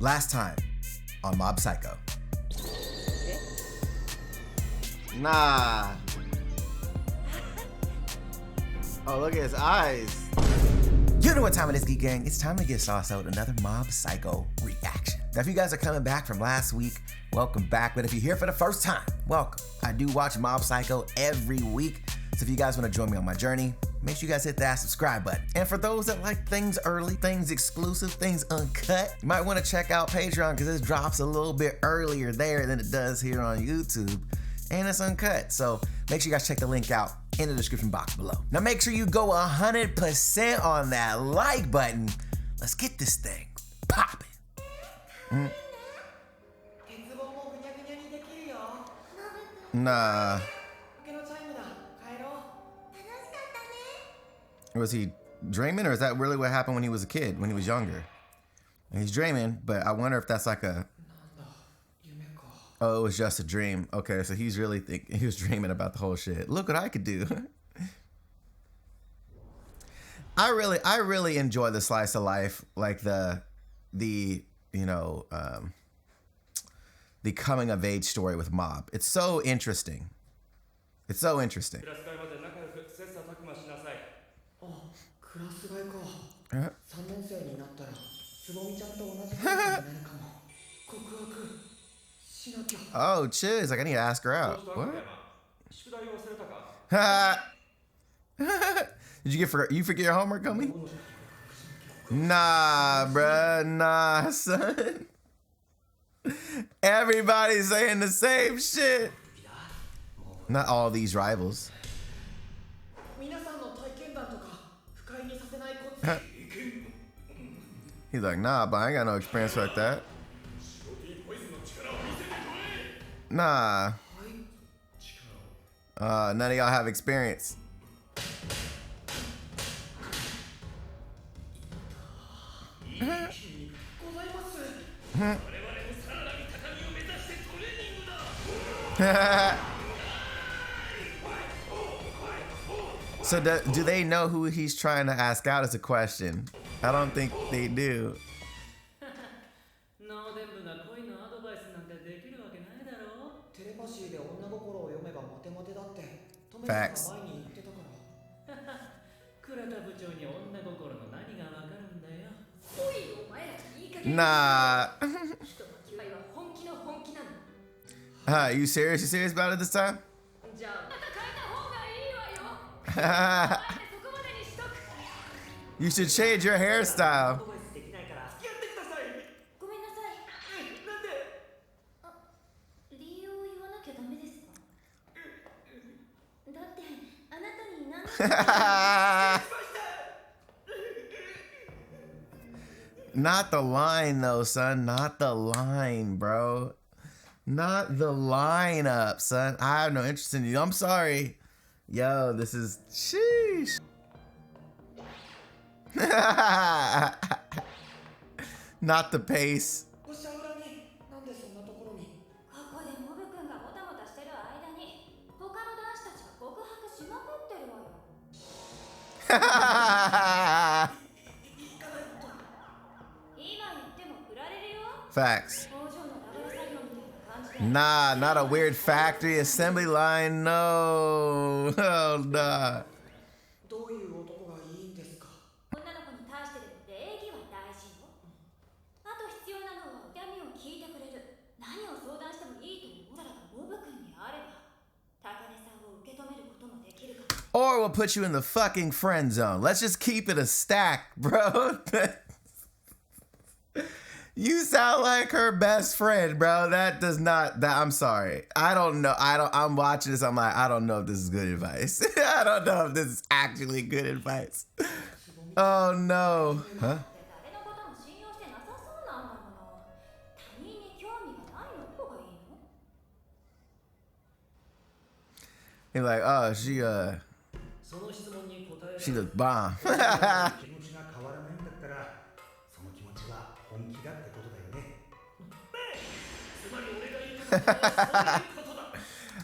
Last time on Mob Psycho. Nah. Oh, look at his eyes. You know what time it is, Geek Gang. It's time to get sauce out another Mob Psycho reaction. Now, if you guys are coming back from last week, welcome back. But if you're here for the first time, welcome. I do watch Mob Psycho every week. So if you guys want to join me on my journey, make sure you guys hit that subscribe button. And for those that like things early, things exclusive, things uncut, you might want to check out Patreon because this drops a little bit earlier there than it does here on YouTube. And it's uncut. So make sure you guys check the link out in the description box below. Now make sure you go 100% on that like button. Let's get this thing popping. Nah. Was he dreaming, or is that really what happened when he was a kid, when he was younger? And he's dreaming, but I wonder if that's like a... Oh, it was just a dream. Okay, so he's really he was dreaming about the whole shit. Look what I could do. I really enjoy the slice of life, like the coming of age story with Mob. It's so interesting. It's so interesting. Oh, chiz, like I need to ask her out. What? Did you forget your homework, Gummy? Nah, bruh, nah, son. Everybody's saying the same shit. Not all these rivals. He's like, nah, but I ain't got no experience like that. Nah. None of y'all have experience. So do they know who he's trying to ask out is a question. I don't think they do. Facts. Nah. You serious? You serious about it this time? You should change your hairstyle. Not the line though, son. Not the line, bro. Not the lineup, son. I have no interest in you. I'm sorry. Yo, this is sheesh. Not the pace. Facts. Nah, not a weird factory assembly line. No. Oh, nah. Or we'll put you in the fucking friend zone. Let's just keep it a stack, bro. You sound like her best friend, bro. That does not, I'm sorry. I don't know. I'm watching this. I'm like, I don't know if this is good advice. I don't know if this is actually good advice. Oh no. Huh? He's like, oh, she looks bomb.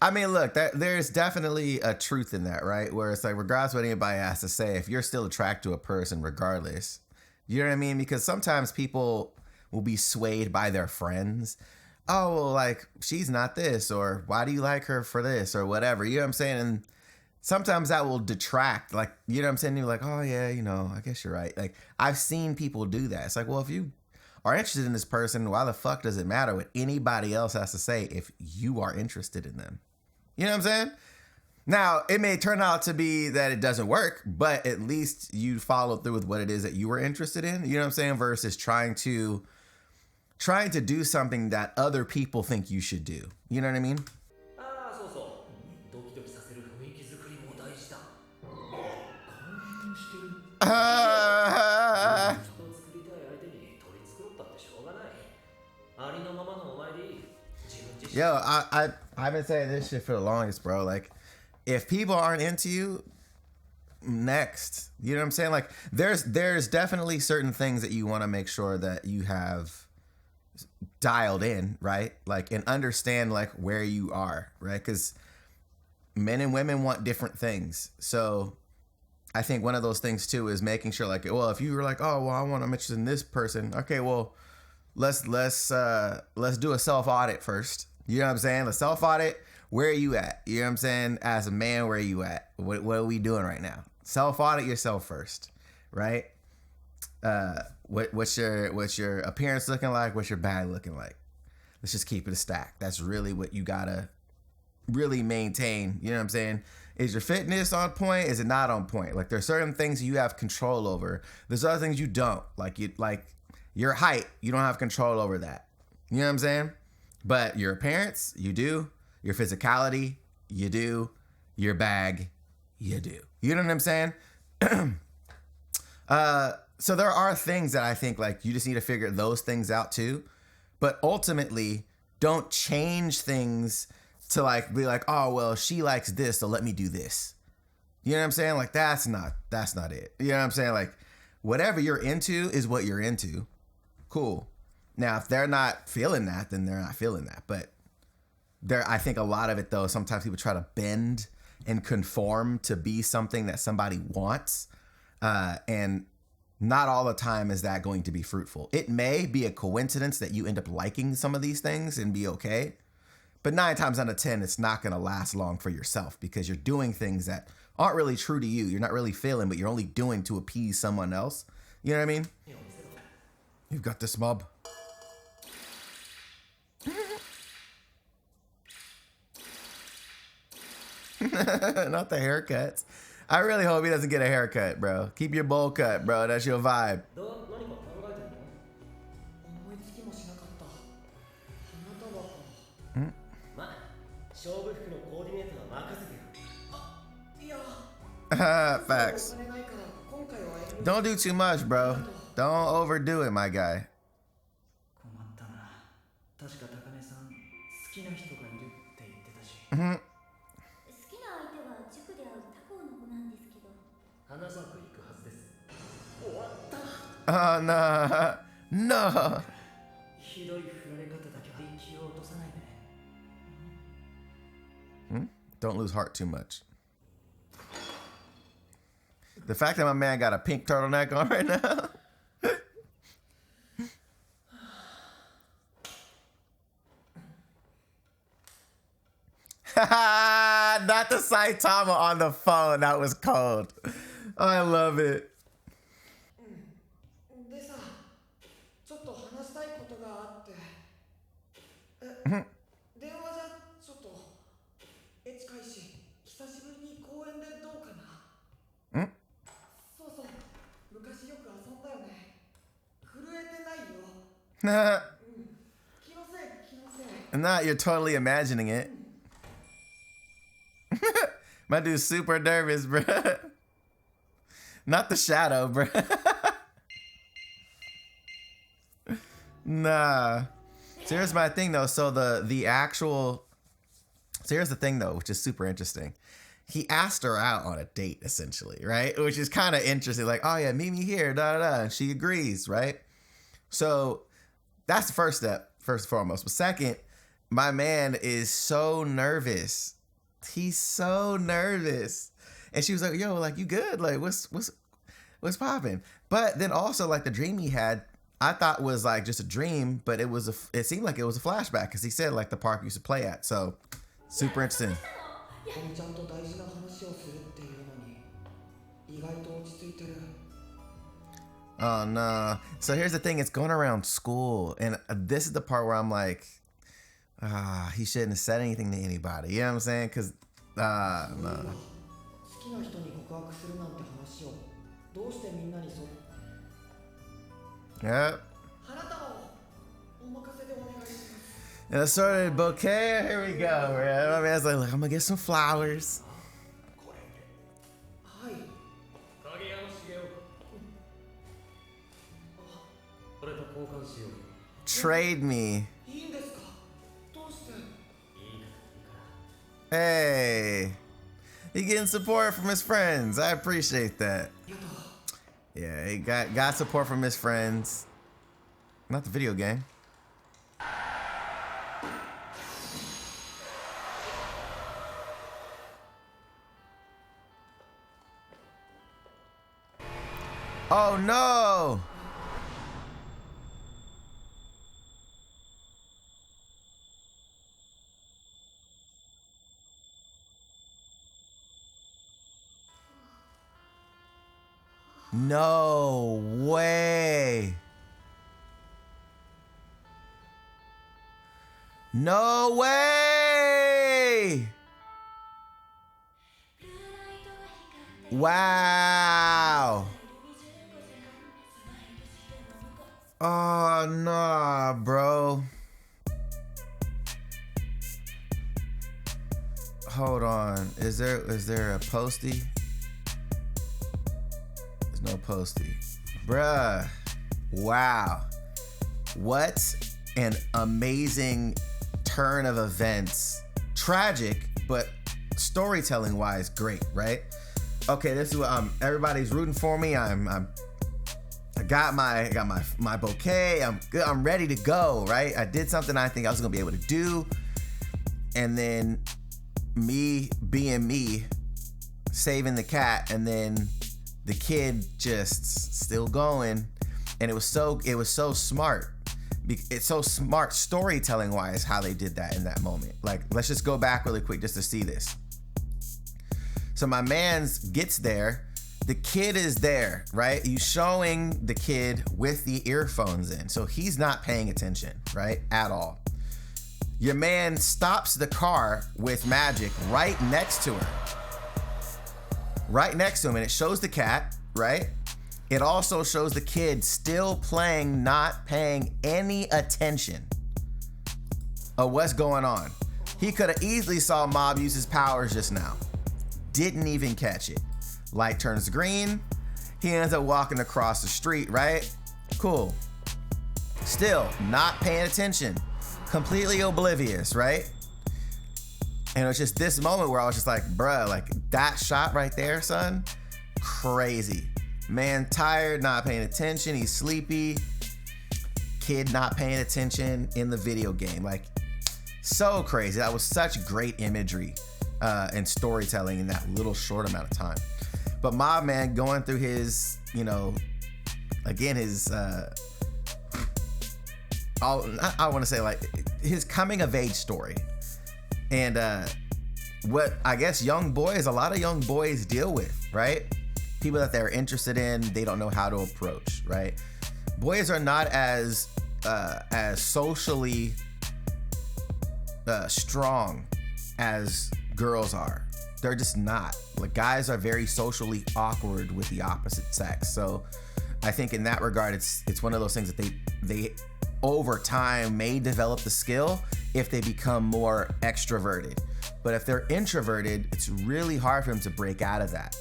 I mean, look, there's definitely a truth in that, right? Where it's like, regardless of what anybody has to say, if you're still attracted to a person regardless, you know what I mean? Because sometimes people will be swayed by their friends. Oh, well, like, she's not this, or why do you like her for this, or whatever. You know what I'm saying? And sometimes that will detract, like, you know what I'm saying? You're like, oh, yeah, you know, I guess you're right. Like, I've seen people do that. It's like, well, if you are interested in this person, why the fuck does it matter what anybody else has to say if you are interested in them? You know what I'm saying? Now, it may turn out to be that it doesn't work, but at least you followed through with what it is that you were interested in. You know what I'm saying? Versus trying to do something that other people think you should do. You know what I mean? Yo, I've been saying this shit for the longest, bro. Like, if people aren't into you, next. You know what I'm saying? Like, there's definitely certain things that you want to make sure that you have dialed in, right? Like, and understand like where you are, right? Because men and women want different things. So I think one of those things too is making sure, like, well, if you were like, oh, well, I'm interested in this person. Okay, well, let's do a self audit first. You know what I'm saying? Let's self audit. Where are you at? You know what I'm saying? As a man, where are you at? What are we doing right now? Self audit yourself first, right? What's your appearance looking like? What's your bag looking like? Let's just keep it a stack. That's really what you gotta really maintain. You know what I'm saying? Is your fitness on point? Is it not on point? Like, there's certain things you have control over. There's other things you don't. Like your height, you don't have control over that. You know what I'm saying? But your appearance, you do. Your physicality, you do. Your bag, you do. You know what I'm saying? So there are things that I think, like, you just need to figure those things out too. But ultimately, don't change things to like be like, oh, well, she likes this, so let me do this. You know what I'm saying? Like, that's not it. You know what I'm saying? Like, whatever you're into is what you're into. Cool. Now, if they're not feeling that, then they're not feeling that. But I think a lot of it, though, sometimes people try to bend and conform to be something that somebody wants. And not all the time is that going to be fruitful. It may be a coincidence that you end up liking some of these things and be okay. But 9 times out of 10, it's not going to last long for yourself because you're doing things that aren't really true to you. You're not really feeling, but you're only doing to appease someone else. You know what I mean? You've got this, mob. Not the haircuts. I really hope he doesn't get a haircut, bro. Keep your bowl cut, bro. That's your vibe. Facts. Don't do too much, bro. Don't overdo it, my guy. Oh, no. No. Don't lose heart too much. The fact that my man got a pink turtleneck on right now. Not the Saitama on the phone. That was cold. Oh, I love it. Nah, you're totally imagining it. My dude's super nervous, bro. Not the shadow, bro. Nah. So here's my thing, though. So the actual... So here's the thing, though, which is super interesting. He asked her out on a date, essentially, right? Which is kind of interesting. Like, oh, yeah, meet me here, da-da-da. And she agrees, right? So that's the first step, first and foremost. But second, my man is so nervous. He's so nervous. And she was like, yo, like, you good? Like, what's popping? But then also, like, the dream he had, I thought was like just a dream, but it seemed like it was a flashback because he said like the park used to play at. So super interesting. Oh no. So here's the thing, it's going around school, and this is the part where I'm like, he shouldn't have said anything to anybody. You know what I'm saying? Because no. Yep. And assorted bouquet. Here we go. Right? My man's like, look, I'm gonna get some flowers. Trade me. Hey, he getting support from his friends. I appreciate that. Yeah, he got support from his friends. Not the video game. Oh no! No way! No way! Wow! Oh nah, bro. Hold on. Is there a postie? There's no postie. Bruh. Wow. What an amazing turn of events. Tragic, but storytelling wise, great, right? Okay, this is what everybody's rooting for me. I got my bouquet. I'm good. I'm ready to go, right? I did something I think I was gonna be able to do. And then me being me, saving the cat, and then the kid just still going. And it was so smart. It's so smart storytelling wise how they did that in that moment. Like, let's just go back really quick just to see this. So my man's gets there. The kid is there, right? You showing the kid with the earphones in. So he's not paying attention, right? At all. Your man stops the car with Magic right next to her. Right next to him, and it shows the cat, right? It also shows the kid still playing, not paying any attention of what's going on. He could have easily saw Mob use his powers just now. Didn't even catch it. Light turns green. He ends up walking across the street, right? Cool. Still not paying attention. Completely oblivious, right? And it was just this moment where I was just like, bruh, like that shot right there, son, crazy. Man tired, not paying attention. He's sleepy. Kid not paying attention in the video game. Like, so crazy. That was such great imagery and storytelling in that little short amount of time. But Mob Man going through his, you know, again, his, I want to say like his coming of age story. And what I guess a lot of young boys deal with, right? People that they're interested in, they don't know how to approach, right? Boys are not as socially strong as girls are. They're just not. Like, guys are very socially awkward with the opposite sex. So I think in that regard, it's one of those things that they over time may develop the skill if they become more extroverted. But if they're introverted, it's really hard for them to break out of that.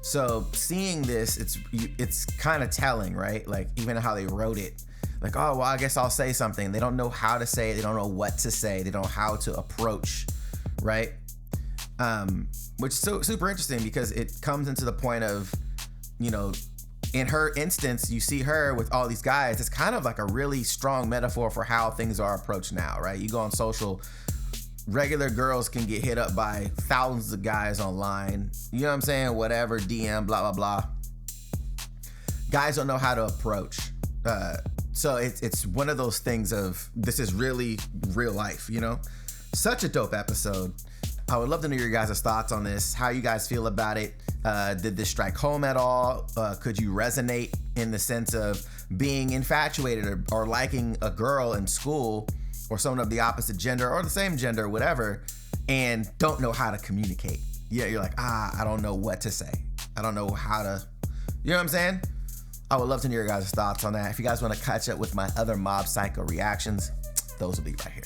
So seeing this, it's kind of telling, right? Like, even how they wrote it, like, oh, well, I guess I'll say something. They don't know how to say it. They don't know what to say. They don't know how to approach, right? Which is so super interesting because it comes into the point of, you know, in her instance, you see her with all these guys. It's kind of like a really strong metaphor for how things are approached now, right? You go on social, regular girls can get hit up by thousands of guys online. You know what I'm saying? Whatever, DM, blah, blah, blah. Guys don't know how to approach So it's one of those things of, this is really real life, you know? Such a dope episode. I would love to know your guys' thoughts on this, how you guys feel about it. Did this strike home at all? Could you resonate in the sense of being infatuated or liking a girl in school or someone of the opposite gender or the same gender, whatever, and don't know how to communicate? Yeah, you're like, I don't know what to say. I don't know how to, you know what I'm saying? I would love to know your guys' thoughts on that. If you guys want to catch up with my other Mob Psycho reactions, those will be right here.